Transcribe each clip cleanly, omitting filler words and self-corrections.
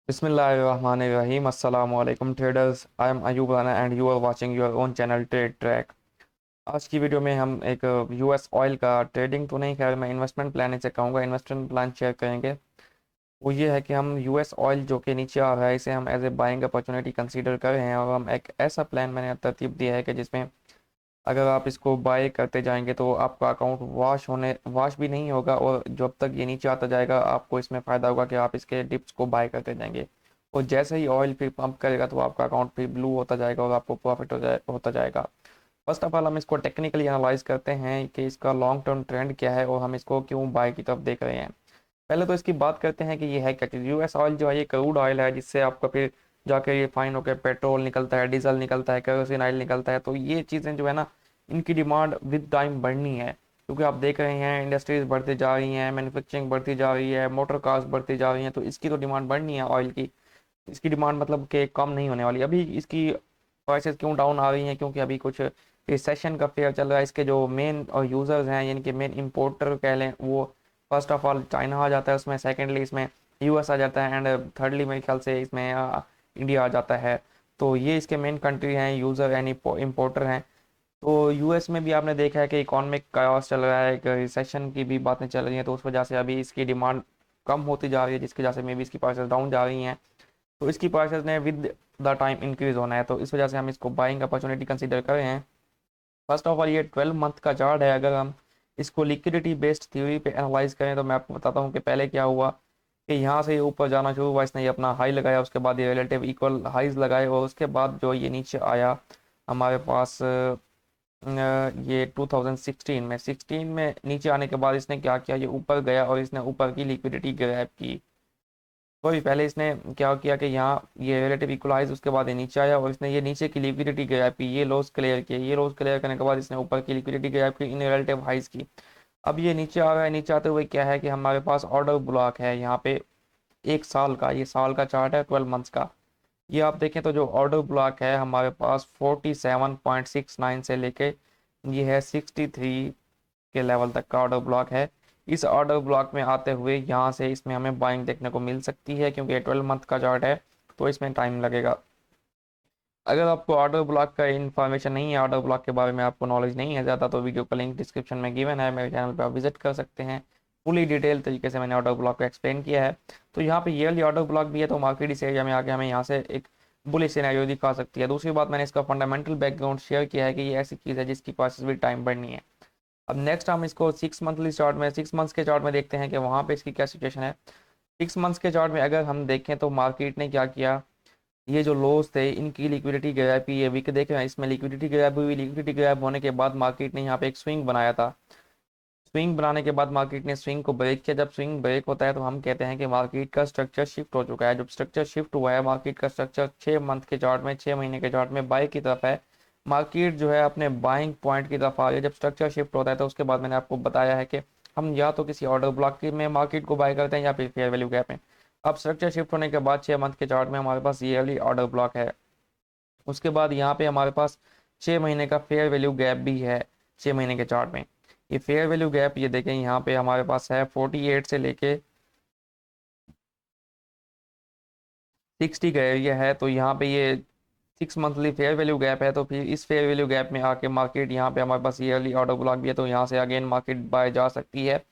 Bismillahirrahmanirrahim. Assalamu alaikum traders. I am Ayub Rana and you are watching your own channel Trade Track. आज की video में हम एक US oil का trading तो नहीं, खैर मैं इन्वेस्टमेंट प्लान इसे कहूँगा, इन्वेस्टमेंट प्लान शेयर करेंगे। वो ये है कि हम यूएस ऑयल जो कि नीचे आ रहा है इसे हम as a buying opportunity consider कर रहे हैं और हम एक ऐसा प्लान मैंने तरतीब दिया है कि जिसमें अगर आप इसको बाय करते जाएंगे तो आपका अकाउंट वॉश भी नहीं होगा और जब तक ये नीचे आता जाएगा आपको इसमें फ़ायदा होगा कि आप इसके डिप्स को बाय करते जाएंगे और जैसे ही ऑयल फिर पंप करेगा तो आपका अकाउंट फिर ब्लू होता जाएगा और आपको प्रॉफिट होता जाएगा। फर्स्ट ऑफ ऑल हम इसको टेक्निकली एनालाइज करते हैं कि इसका लॉन्ग टर्म ट्रेंड क्या है और हम इसको क्यों बाय की तरफ देख रहे हैं। पहले तो इसकी बात करते हैं कि ये है क्या चीज़। यूएस ऑयल जो है ये क्रूड ऑयल है जिससे आपका फिर जाके रिफाइन होकर पेट्रोल निकलता है, डीजल निकलता है, केरोसिन ऑयल निकलता है। तो ये चीज़ें जो है ना, इनकी डिमांड विद टाइम बढ़नी है क्योंकि आप देख रहे हैं इंडस्ट्रीज बढ़ती जा रही हैं, मैन्युफैक्चरिंग बढ़ती जा रही है, मोटर कार्स बढ़ती जा रही हैं, तो इसकी तो डिमांड बढ़नी है ऑयल की। इसकी डिमांड मतलब कि कम नहीं होने वाली। अभी इसकी प्राइसेस क्यों डाउन आ रही हैं? क्योंकि अभी कुछ रिसेशन का फेयर चल रहा है। इसके जो मेन यूज़र्स हैं यानी कि मेन इंपोर्टर कह लें, वो फर्स्ट ऑफ ऑल चाइना आ जाता है, उसमें सेकेंडली इसमें यूएस आ जाता है एंड थर्डली मेरे ख्याल से इसमें इंडिया आ जाता है। तो ये इसके मेन कंट्री हैं, यूज़र यानी इम्पोर्टर हैं। तो यूएस में भी आपने देखा है कि इकोनॉमिक काओस चल रहा है, एक रिसेशन की भी बातें चल रही हैं, तो उस वजह से अभी इसकी डिमांड कम होती जा रही है जिसकी वजह से मे बी इसकी प्राइसेस डाउन जा रही हैं। तो इसकी प्राइसेस ने विद द टाइम इंक्रीज होना है, तो इस वजह से हम इसको बाइंग अपॉर्चुनिटी कंसीडर कर रहे हैं। फर्स्ट ऑफ ऑल ये 12 मंथ का चार्ट है। अगर हम इसको लिक्विडिटी बेस्ड थ्योरी पे एनालाइज करें तो मैं आपको बताता हूँ कि पहले क्या हुआ कि यहाँ से ये ऊपर जाना शुरू हुआ, इसने ये अपना हाई लगाया, उसके बाद ये रिलेटिव इक्वल हाइज लगाए और उसके बाद जो ये नीचे आया हमारे पास ये 2016 में नीचे आने के बाद इसने क्या किया, ये ऊपर गया और इसने ऊपर की लिक्विडिटी ग्रैब की। तो भी पहले इसने क्या किया कि यहाँ ये रिलेटिव इक्वलाइज, उसके बाद ये नीचे आया और इसने ये नीचे की लिक्विडिटी ग्रैब की, ये लॉस क्लियर किया, ये लॉस क्लियर करने के बाद इसने ऊपर की लिक्विडिटी ग्रैब की इन रिलेटिव हाइज की। अब ये नीचे आ रहा है, नीचे आते हुए क्या है कि हमारे पास ऑर्डर ब्लॉक है यहाँ पे 1 साल का, ये साल का चार्ट है 12 मंथ्स का। ये आप देखें तो जो ऑर्डर ब्लॉक है हमारे पास 47.69 से लेके ये है 63 के लेवल तक का ऑर्डर ब्लॉक है। इस ऑर्डर ब्लॉक में आते हुए यहाँ से इसमें हमें बाइंग देखने को मिल सकती है क्योंकि ये 12 मंथ का चार्ट है तो इसमें टाइम लगेगा। अगर आपको ऑर्डर ब्लॉक का इन्फॉर्मेशन नहीं है, ऑर्डर ब्लॉक के बारे में आपको नॉलेज नहीं है ज़्यादा, तो वीडियो का लिंक डिस्क्रिप्शन में गिवन है, मेरे चैनल पर आप विजिट कर सकते हैं। फुली डिटेल तरीके से मैंने ऑर्डर ब्लॉक को एक्सप्लेन किया है। तो यहाँ पे ईयरली ऑर्डर ब्लॉक भी है तो मार्केट इस एरिया में आके हमें यहाँ से एक बुलिश सिनेरियो दिखा सकती है। दूसरी बात, मैंने इसका फंडामेंटल बैकग्राउंड शेयर किया है कि ये ऐसी चीज़ है जिसकी प्राइसेस भी टाइम बढ़नी है। अब नेक्स्ट हम इसको 6 मंथली चार्ट में, 6 मंथ्स के चार्ट में देखते हैं कि वहाँ पे इसकी क्या सिचुएशन है। 6 मंथ्स के चार्ट में अगर हम देखें तो मार्केट ने क्या किया, ये जो लोस थे इनकी लिक्विडिटी गैप ही, ये वीक देख रहे हैं, इसमें लिक्विडिटी गैप हुई। लिक्विडिटी गैप होने के बाद मार्केट ने यहाँ पे एक स्विंग बनाया था। स्विंग बनाने के बाद मार्केट ने स्विंग को ब्रेक किया। जब स्विंग ब्रेक होता है तो हम कहते हैं कि मार्केट का स्ट्रक्चर शिफ्ट हो चुका है। जब स्ट्रक्चर शिफ्ट हुआ है, मार्केट का स्ट्रक्चर 6 मंथ के चार्ट में, 6 महीने के चार्ट में बाय की तरफ है। मार्केट जो है अपने बाइंग पॉइंट की तरफ आ रही है। जब स्ट्रक्चर शिफ्ट होता है तो उसके बाद मैंने आपको बताया है कि हम या तो किसी ऑर्डर ब्लॉक में मार्केट को बाय करते हैं या फिर फेयर वैल्यू गैप में। अब स्ट्रक्चर शिफ्ट होने के बाद 6 मंथ के चार्ट में हमारे पास ईयरली ऑर्डर ब्लॉक है। उसके बाद यहाँ पे हमारे पास 6 महीने का फेयर वैल्यू गैप भी है। 6 महीने के चार्ट में ये फेयर वैल्यू गैप, ये देखें यहाँ पे हमारे पास है 48 से लेके 60 का एरिया है। तो यहाँ पे ये 6 मंथली फेयर वैल्यू गैप है। तो फिर इस फेयर वैल्यू गैप में आके मार्केट, यहाँ पे हमारे पास ईयरली ऑर्डर ब्लॉक भी है तो यहाँ से अगेन मार्केट बाय जा सकती है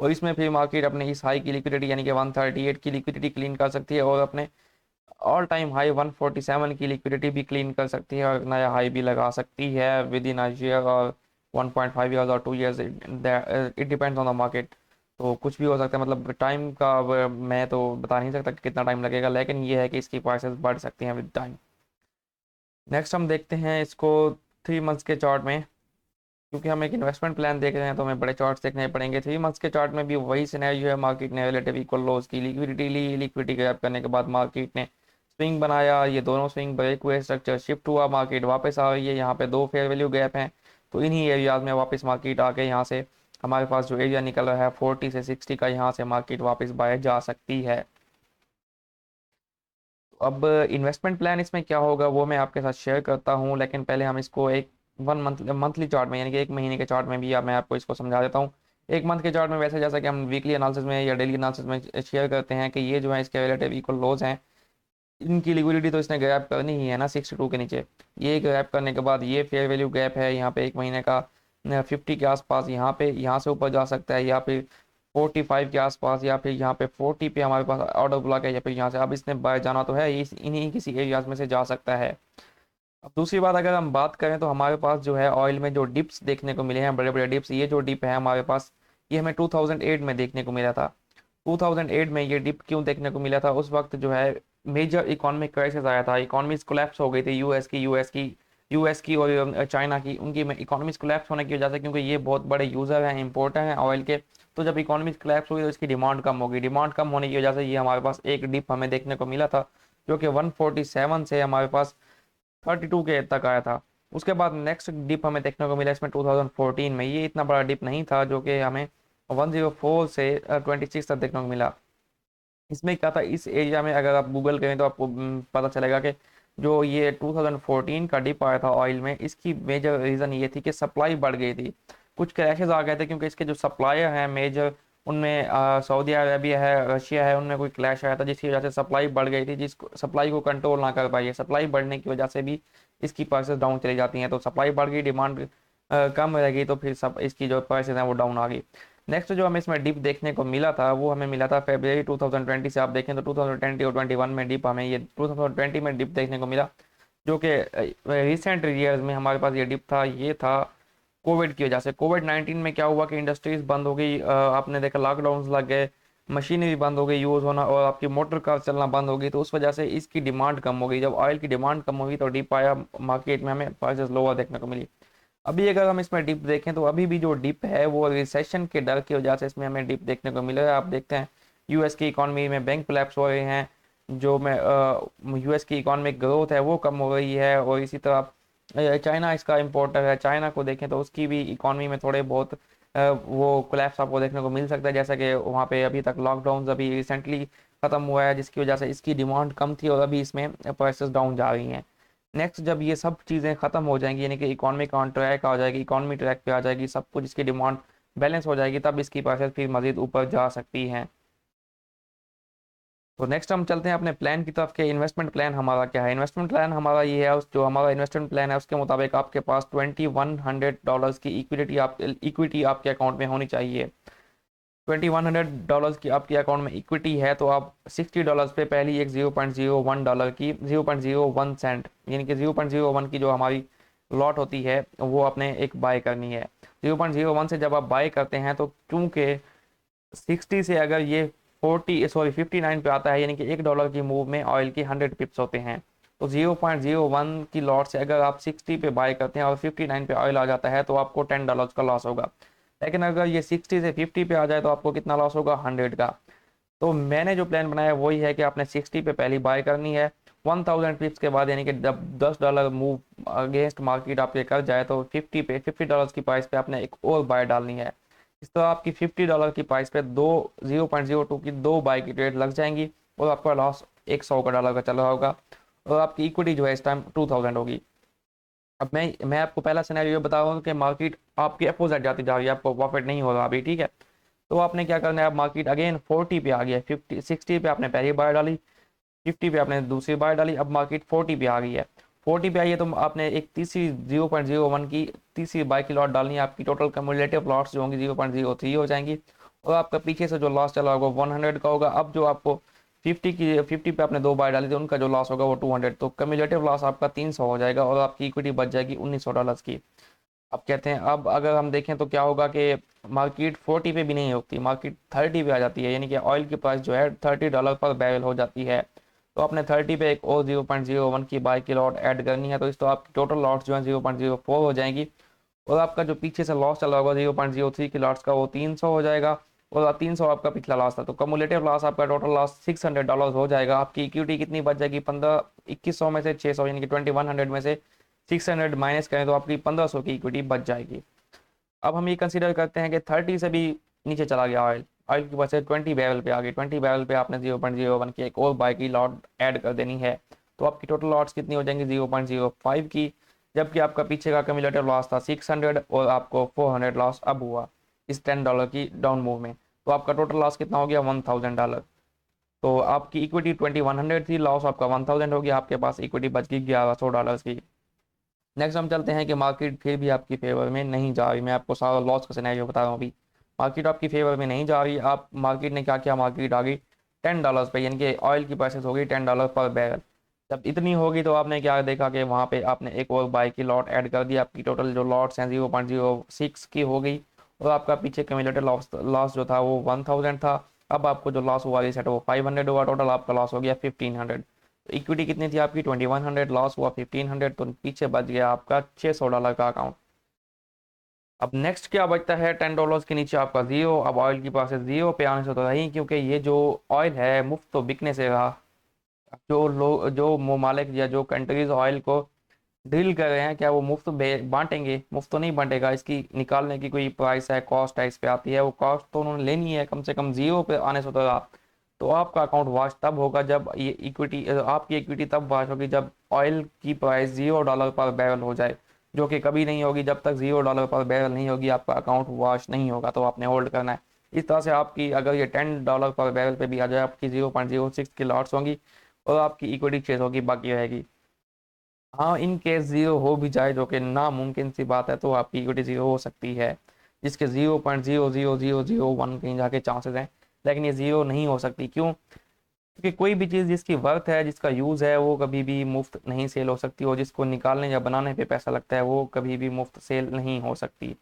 और इसमें फिर मार्केट अपने इस हाई की लिक्विडिटी यानी कि 138 की लिक्विडिटी क्लीन कर सकती है और अपने ऑल टाइम हाई 147 की लिक्विडिटी भी क्लीन कर सकती है और नया हाई भी लगा सकती है विद इन अ ईयर और 1.5 ईयर्स और 2 years. It depends on the market. तो कुछ भी हो सकता है, मतलब टाइम का अब मैं तो बता नहीं सकता कि कितना टाइम लगेगा, लेकिन ये है कि इसकी प्राइसेस बढ़ सकती हैं विद टाइम। नेक्स्ट हम देखते हैं इसको 3 मंथ्स के चार्ट में। क्योंकि हम एक इन्वेस्टमेंट प्लान देख रहे हैं तो हमें बड़े चार्ट्स देखने पड़ेंगे। 3 मंथ्स के चार्ट में भी वही सिनेरियो है। मार्केट ने रिलेटिव इक्वल लॉस की लिक्विडिटी ली, लिक्विडिटी गैप करने के बाद मार्केट ने स्विंग बनाया, ये दोनों स्विंग ब्रेक हुए, स्ट्रक्चर शिफ्ट हुआ, मार्केट वापस आ रही है। यहाँ पे दो फेयर वैल्यू गैप हैं तो इन्हीं एरियाज में वापस मार्केट आके यहाँ से हमारे पास जो एरिया निकल रहा है 40 से 60 का, यहाँ से मार्केट वापस बाय जा सकती है। तो अब इन्वेस्टमेंट प्लान इसमें क्या होगा वो मैं आपके साथ शेयर करता हूँ, लेकिन पहले हम इसको एक मंथली चार्ट में यानी कि 1 महीने के चार्ट में भी मैं आपको इसको समझा देता हूँ। 1 मंथ के चार्ट में वैसे जैसा कि हम वीकली एनालिसिस में या डेली एनालिसिस में शेयर करते हैं कि ये जो है इसके रिलेटिव इक्वल लोज हैं। इनकी लिक्विडिटी तो इसने गैप करनी ही है ना 62 के नीचे। ये गैप करने के बाद ये फेयर वैल्यू गैप है यहाँ पे 1 महीने का 50 के आसपास, यहाँ पे यहाँ से ऊपर जा सकता है, या फिर 45 के आसपास, या फिर यहाँ पे 40 पे हमारे पास ऑर्डर ब्लॉक है, या फिर यहाँ से अब इसने बाय जाना तो है, इस इन्हीं किसी एरियाज में से जा सकता है। अब दूसरी बात अगर हम बात करें तो हमारे पास जो है ऑयल में जो डिप्स देखने को मिले हैं, बड़े बड़े डिप्स, ये जो डिप है हमारे पास, ये हमें 2008 में देखने को मिला था। 2008 में ये डिप क्यों देखने को मिला था? उस वक्त जो है मेजर इकोनॉमिक क्राइसिस आया था, इकोनॉमीज कोलैप्स हो गई थी यूएस की और चाइना की, उनकी इकोनॉमीज कोलैप्स होने की वजह से, क्योंकि ये बहुत बड़े यूज़र हैं, इंपोर्टर हैं ऑयल के। तो जब इकोनॉमीज कोलैप्स हुई तो इसकी डिमांड कम हो गई, डिमांड कम होने की वजह से ये हमारे पास एक डिप हमें देखने को मिला था, जो कि 147 से हमारे पास 32 के तक आया था। उसके बाद नेक्स्ट डिप हमें देखने को मिला इसमें 2014 में, ये इतना बड़ा डिप नहीं था, जो कि हमें 104 से 26 तक देखने को मिला। इसमें क्या था, इस एरिया में अगर आप गूगल करें तो आपको पता चलेगा कि जो ये 2014 का डिप आया था ऑयल में, इसकी मेजर रीज़न ये थी कि सप्लाई बढ़ गई थी, कुछ क्रैशेस आ गए थे, क्योंकि इसके जो सप्लायर हैं मेजर, उनमें सऊदी अरेबिया है, रशिया है, उनमें कोई क्लैश आया था, जिसकी वजह से सप्लाई बढ़ गई थी, जिस सप्लाई को कंट्रोल ना कर पाई है, सप्लाई बढ़ने की वजह से भी इसकी प्राइसेस डाउन चली जाती हैं। तो सप्लाई बढ़ गई, डिमांड कम रहेगी, तो फिर सब इसकी जो प्राइसेस हैं वो डाउन आ गई। नेक्स्ट जो हमें इसमें डिप देखने को मिला था वो हमें मिला था फरवरी 2020 से। आप देखें तो 2020 और 21 में डिप, हमें ये 2020 में डिप देखने को मिला, जो कि रिसेंट ईयर्स में हमारे पास ये डिप था, ये था कोविड की वजह से। कोविड-19 में क्या हुआ कि इंडस्ट्रीज बंद हो गई, आपने देखा लॉकडाउन लग गए, मशीनरी बंद हो गई यूज़ होना, और आपकी मोटर कार चलना बंद हो गई, तो उस वजह से इसकी डिमांड कम हो गई। जब ऑयल की डिमांड कम होगी तो डिप आया मार्केट में, हमें प्राइसेस लोअर देखने को मिली। अभी अगर हम इसमें डिप देखें तो अभी भी जो डिप है वो रिसेशन के डर की वजह से इसमें हमें डिप देखने को मिला है। आप देखते हैं यूएस की इकॉनमी में बैंक कोलैप्स हो रहे हैं, जो में यूएस की इकॉनमिक ग्रोथ है वो कम हो रही है, और इसी तरह चाइना इसका इम्पोर्टर है, चाइना को देखें तो उसकी भी इकॉनमी में थोड़े बहुत वो कोलैप्स आपको देखने को मिल सकता है, जैसा कि वहाँ पे अभी तक लॉकडाउन अभी रिसेंटली ख़त्म हुआ है, जिसकी वजह से इसकी डिमांड कम थी और अभी इसमें प्राइसेस डाउन जा रही हैं। नेक्स्ट जब ये सब चीज़ें ख़त्म हो जाएंगी, यानी कि इकॉनमी ऑन ट्रैक आ जाएगी, इकॉनमी ट्रैक पे आ जाएगी, सब कुछ इसकी डिमांड बैलेंस हो जाएगी, तब इसकी प्राइसेस फिर मज़ीद ऊपर जा सकती हैं। तो नेक्स्ट हम चलते हैं अपने प्लान की तरफ के इन्वेस्टमेंट प्लान हमारा क्या है। इन्वेस्टमेंट प्लान हमारा ये है, उस जो हमारा इन्वेस्टमेंट प्लान है उसके मुताबिक आपके पास $2100 की इक्विटी आपके अकाउंट में होनी चाहिए। $2100 की आपके अकाउंट में इक्विटी है तो आप $60 पे पहली एक $0.01 की 0.01 सेंट, यानी कि 0.01 की जो हमारी लॉट होती है वो आपने एक बाय करनी है। 0.01 से जब आप बाय करते हैं तो चूंकि 60 से अगर ये 59 पे आता है, यानी कि $1 की मूव में ऑयल की 100 पिप्स होते हैं, तो 0.01 की लॉट से अगर आप 60 पे बाय करते हैं और 59 पे ऑयल आ जाता है तो आपको $10 का लॉस होगा। लेकिन अगर ये 60 से 50 पे आ जाए तो आपको कितना लॉस होगा? 100 का। तो मैंने जो प्लान बनाया वही है कि आपने 60 पे पहली बाय करनी है, 1000 पिप्स के बाद, यानी कि जब $10 मूव अगेंस्ट मार्केट आपके कर जाए तो $50 की प्राइस पे आपने एक और बाय डालनी है। इस तरह आपकी $50 की प्राइस पे 0.02 की दो बाय की ट्रेड लग जाएंगी और आपका लॉस $100 का चल रहा होगा, और आपकी इक्विटी जो है इस टाइम 2000 होगी। अब मैं आपको पहला सिनेरियो बता रहा हूँ कि मार्केट आपके अपोजिट जाती जा रही है, आपको प्रॉफिट नहीं हो रहा अभी, ठीक है। तो आपने क्या करना है, अब मार्केट अगेन 40 पे आ गया, 60 पे आपने पहली बार डाली, 50 पे आपने दूसरी बार डाली, अब मार्केट 40 पे आ गई है। 40 पे आई है तो आपने एक तीसरी 0.01 की तीसरी बाय की लॉट डालनी है। आपकी टोटल कम्युलेटिव लॉट्स जो होंगी 0.03 हो जाएंगी, और आपका पीछे से जो लॉस चला होगा 100 का होगा। अब जो आपको 50 पे आपने दो बाय डाली थी उनका जो लॉस होगा वो 200, तो कम्युलेटिव लॉस आपका 300 हो जाएगा और आपकी इक्विटी बच जाएगी $1900 की। अब कहते हैं, अब अगर हम देखें तो क्या होगा कि मार्केट 40 पे भी नहीं होती, मार्केट 30 पे आ जाती है, यानी कि ऑयल की प्राइस जो है $30 पर बैरल हो जाती है। तो आपने 30 पे एक और 0.01 की बाय की लॉट ऐड करनी है, तो इस तो आपकी टोटल लॉट्स जो है 0.04 हो जाएंगी, और आपका जो पीछे से लॉस चला होगा 0.03 की लॉट्स का वो 300 हो जाएगा, और 300 आपका पिछला लॉस था, तो कमुलेटिव लॉस आपका टोटल लॉस $600 हो जाएगा। आपकी इक्विटी कितनी बच जाएगी? 2100 में से 600, यानी कि 2100 में से 600 माइनस करें तो आपकी 1500 की इक्विटी बच जाएगी। अब हम ये कंसीडर करते हैं कि 30 से भी नीचे चला गया ऑयल, ऑयल की वजह से 20 बैरल पे आ गई, 20 बैरल पे आपने 0.01 की एक और बाय की लॉट ऐड कर देनी है, तो आपकी टोटल लॉट्स कितनी हो जाएंगी? 0.05 की, जबकि आपका पीछे का कम्युलेटिव लॉस था 600 और आपको 400 लॉस अब हुआ इस $10 की डाउन मूव में, तो आपका टोटल लॉस कितना हो गया? $1000। तो आपकी इक्विटी 2100 थी, लॉस आपका 1000 हो गया, आपके पास इक्विटी बच गई $1100 की। नेक्स्ट हम चलते हैं कि मार्केट फिर भी आपकी फेवर में नहीं जा रही। मैं आपको सारा लॉस का सिनेरियो बता रहा हूँ अभी। मार्केट आपकी फेवर में नहीं जा रही। आप मार्केट ने क्या किया, मार्केट आ गई $10 पे, यानी कि ऑयल की प्राइसेस हो गई $10 पर बैरल। जब इतनी होगी तो आपने क्या देखा कि वहाँ पे आपने एक और बाई की लॉट ऐड कर दी, आपकी टोटल जो लॉट्स हैं 0.06 की हो गई, और आपका पीछे कम्युलेटेड लॉस लॉस जो था वो 1000 था। अब आपको जो लॉस हुआ रिसेट वो 500 हुआ, टोटल आपका लॉस हो गया 1500। इक्विटी कितनी थी आपकी 2100, लॉस हुआ 1500, तो पीछे बच गया आपका $600 का अकाउंट। अब नेक्स्ट क्या बचता है, $10 के नीचे आपका जीरो। अब ऑयल की प्राइसेस जीरो पे आने से तो रही, क्योंकि ये जो ऑयल है मुफ्त तो बिकने से रहा। जो लोग, जो ममालिक या जो कंट्रीज ऑयल को ड्रिल कर रहे हैं, क्या वो मुफ्त बांटेंगे? मुफ्त तो नहीं बांटेगा, इसकी निकालने की कोई प्राइस है, कॉस्ट है, इस पे आती है। वो कॉस्ट तो उन्होंने लेनी है, कम से कम जीरो पे आने से तो रहा। तो आपका अकाउंट वॉश तब होगा जब ये इक्विटी, आपकी इक्विटी तब वॉश होगी जब ऑयल की प्राइस $0 पर बैरल हो जाए, जो कि कभी नहीं होगी। जब तक $0 पर बैरल नहीं होगी आपका अकाउंट वॉश नहीं होगा, तो आपने होल्ड करना है। इस तरह से आपकी अगर ये $10 पर बैरल पे भी आ जाए, आपकी 0.06 की लॉट्स होंगी और आपकी इक्विटी 600 की बाकी रहेगी। हाँ, इन केस जीरो हो भी जाए, जो कि नामुमकिन सी बात है, तो आपकी इक्विटी जीरो हो सकती है, जिसके 0.00001 कहीं जाके चांसेस हैं। लेकिन ये जीरो नहीं हो सकती, क्यों? क्योंकि कोई भी चीज़ जिसकी वर्थ है, जिसका यूज़ है, वो कभी भी मुफ्त नहीं सेल हो सकती, और जिसको निकालने या बनाने पे पैसा लगता है वो कभी भी मुफ्त सेल नहीं हो सकती।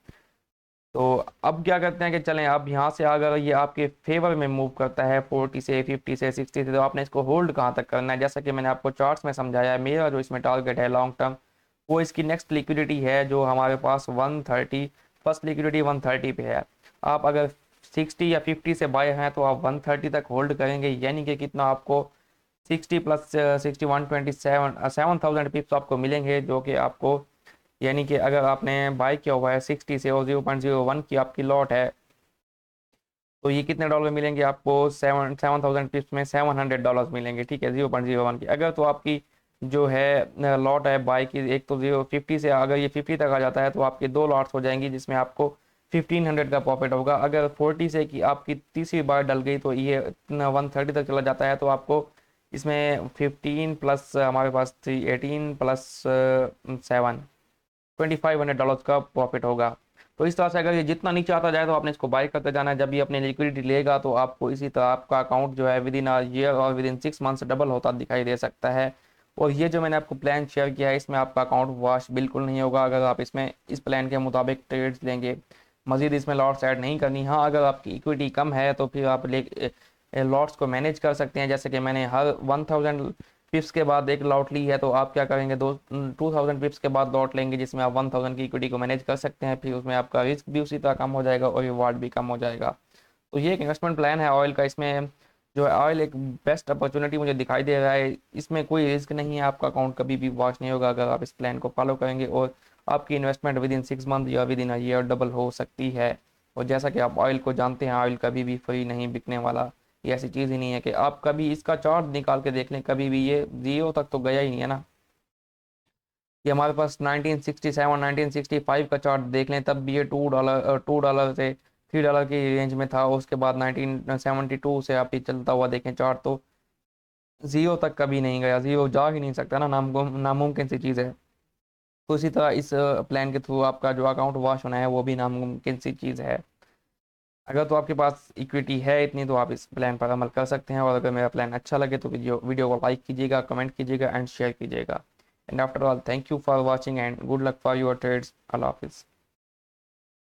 तो अब क्या करते हैं कि चलें, अब यहाँ से अगर ये आपके फेवर में मूव करता है 40 से 50 से 60 से, तो आपने इसको होल्ड कहाँ तक करना है? जैसा कि मैंने आपको चार्ट्स में समझाया है, मेरा जो इसमें टारगेट है लॉन्ग टर्म, वो इसकी नेक्स्ट लिक्विडिटी है जो हमारे पास 130, फर्स्ट लिक्विडिटी 130 पे है। आप अगर 60 या 50 से बाय हैं तो आप 130 तक होल्ड करेंगे, यानी कि कितना आपको 60 प्लस 60 127 7000 पिप्स आपको मिलेंगे, जो कि आपको, यानी कि अगर आपने बाय किया हुआ है 60 से और 0.01 की आपकी लॉट है, तो ये कितने डॉलर मिलेंगे आपको? 7000 पिप्स में $700 मिलेंगे, ठीक है, 0.01 की। अगर तो आपकी जो है लॉट है बाय की, एक तो 050 से अगर ये 50 तक आ जाता है तो आपके दो लॉट्स हो जाएंगी, जिसमें आपको 1500 का प्रॉफिट होगा। अगर 40 से की आपकी तीसरी बार डल गई तो ये 130 तक चला जाता है, तो आपको इसमें 15 प्लस हमारे पास थी 18 प्लस 7, $2500 का प्रॉफिट होगा। तो इस तरह से अगर ये जितना नीचे आता जाए तो आपने इसको बाय करते जाना है। जब ये अपनी लिक्विडिटी लेगा तो आपको इसी तरह आपका अकाउंट जो है विद इन अ ईयर और विद इन 6 मंथ्स डबल होता दिखाई दे सकता है। और ये जो मैंने आपको प्लान शेयर किया है, इसमें आपका अकाउंट वॉश बिल्कुल नहीं होगा अगर आप इसमें इस प्लान के मुताबिक ट्रेड्स लेंगे। मजीद इसमें लॉट्स ऐड नहीं करनी। हाँ, अगर आपकी इक्विटी कम है तो फिर आप लॉट्स को मैनेज कर सकते हैं, जैसे कि मैंने हर 1000 पिप्स के बाद एक लॉट ली है, तो आप क्या करेंगे, 2000 पिप्स के बाद लॉट लेंगे, जिसमें आप 1000 की इक्विटी को मैनेज कर सकते हैं। फिर उसमें आपका रिस्क भी उसी तरह कम हो जाएगा और रिवार्ड भी कम हो जाएगा। तो ये एक इन्वेस्टमेंट प्लान है ऑयल का। इसमें जो है ऑयल एक बेस्ट अपॉर्चुनिटी मुझे दिखाई दे रहा है। इसमें कोई रिस्क नहीं है, आपका अकाउंट कभी भी वॉश नहीं होगा अगर आप इस प्लान को फॉलो करेंगे, और आपकी इन्वेस्टमेंट विद इन 6 मंथ या with in a year double हो सकती है। और जैसा कि आप ऑयल को जानते हैं, ऑयल कभी भी फ्री नहीं बिकने वाला। ये ऐसी चीज़ ही नहीं है कि आप कभी इसका चार्ट निकाल के देख लें, कभी भी ये जीरो तक तो गया ही नहीं है ना। ये हमारे पास 1967 1965 का चार्ट देख लें, तब भी ये $2 से $3 की रेंज में था। उसके बाद 1972 से आप ये चलता हुआ देखें चार्ट, तो जीरो तक कभी नहीं गया। जीरो जा ही नहीं सकता ना, नामुमकिन सी चीज़ है। तो इसी तरह इस प्लान के थ्रू आपका जो अकाउंट वॉश होना है वो भी नामुमकिन सी चीज़ है। अगर तो आपके पास इक्विटी है इतनी, तो आप इस प्लान पर अमल कर सकते हैं। और अगर मेरा प्लान अच्छा लगे तो वीडियो को लाइक कीजिएगा, कमेंट कीजिएगा एंड शेयर कीजिएगा। And after all, thank you for watching and good luck for your trades. अल्लाह हाफिज़।